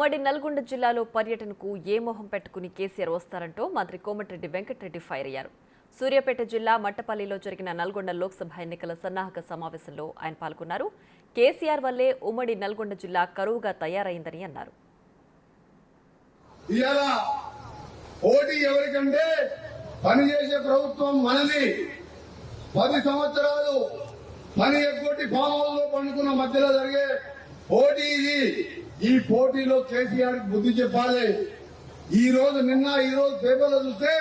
ఉమ్మడి నల్గొండ జిల్లాలో పర్యటనకు ఏ మొహం పెట్టుకుని కేసీఆర్ వస్తారంటూ మంత్రి కోమటిరెడ్డి వెంకటరెడ్డి ఫైర్ అయ్యారు. సూర్యాపేట జిల్లా మట్టపల్లిలో జరిగిన నల్గొండ లోక్సభ ఎన్నికల సన్నాహక సమావేశంలో ఆయన పాల్గొన్నారు. కేసీఆర్ వల్లే ఉమ్మడి నల్గొండ జిల్లా కరువుగా తయారైందని అన్నారు. పనిచేసే ప్రభుత్వం మనది. 10 సంవత్సరాలు పని ఎగ్గొట్టి ఫామ్ హౌస్ లో పండుకున్న మధ్యలో జరిగే పోటీ ఇది. ఈ పోటీలో కేసీఆర్ బుద్ధి చెప్పాలి. ఈ రోజు పేపర్లో చూస్తే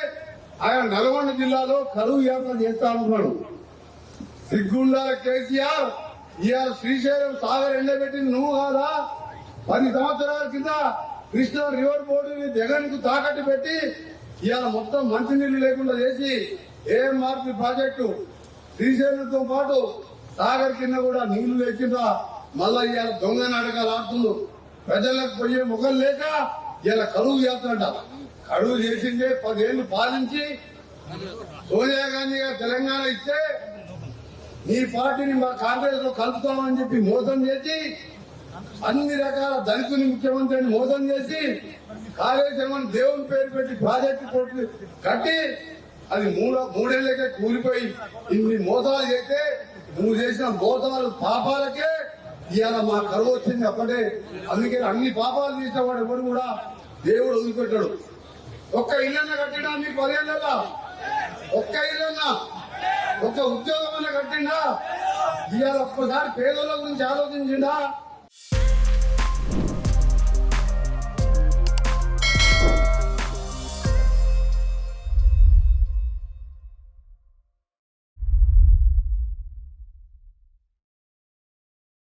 ఆయన నల్గొండ జిల్లాలో కరువు యాత్ర చేస్తానన్నాడు. సిగ్గుండా కేసీఆర్. ఇవాళ శ్రీశైలం సాగర్ ఎండబెట్టింది నువ్వు కాదా? 10 సంవత్సరాల కింద కృష్ణా రివర్ బోర్డుని జగన్ కు తాకట్టు పెట్టి ఇవాళ మొత్తం మంచినీళ్లు లేకుండా చేసి ఏఎంఆర్పి ప్రాజెక్టు శ్రీశైలంతో పాటు సాగర్ కింద కూడా నీళ్లు లేకుండా మళ్ళా ఇవాళ దొంగ నాటకాలు ఆడుతున్నారు. ప్రజలకు పోయే ముఖం లేక ఇలా కరువు చేస్తుంట. కరువు చేసిందే 10 ఏళ్లు పాలించి సోనియా గాంధీ గారు తెలంగాణ ఇస్తే నీ పార్టీని మా కాంగ్రెస్ లో కలుపుతామని చెప్పి మోసం చేసి అన్ని రకాల దళితుని ముఖ్యమంత్రిని మోసం చేసి కాళేశ్వరం దేవుని పేరు పెట్టి ప్రాజెక్టు కట్టి అది మూడేళ్లకే కూలిపోయి ఇన్ని మోసాలు చేస్తే నువ్వు చేసిన మోసాలు పాపాలకే ఇవాళ మా కరువు వచ్చింది. అప్పుడే అందుకే అన్ని పాపాలు చేసిన వాడు ఎవరు కూడా దేవుడు వదిలిపెట్టాడు. ఒక్క ఇల్లన్నా కట్టినా మీకు 10 ఏళ్ళ ఒక్క ఇల్లన్నా ఒక్క ఉద్యోగం అన్నా కట్టిండా? ఇవాళ ఒక్కసారి పేదల గురించి ఆలోచించిండా?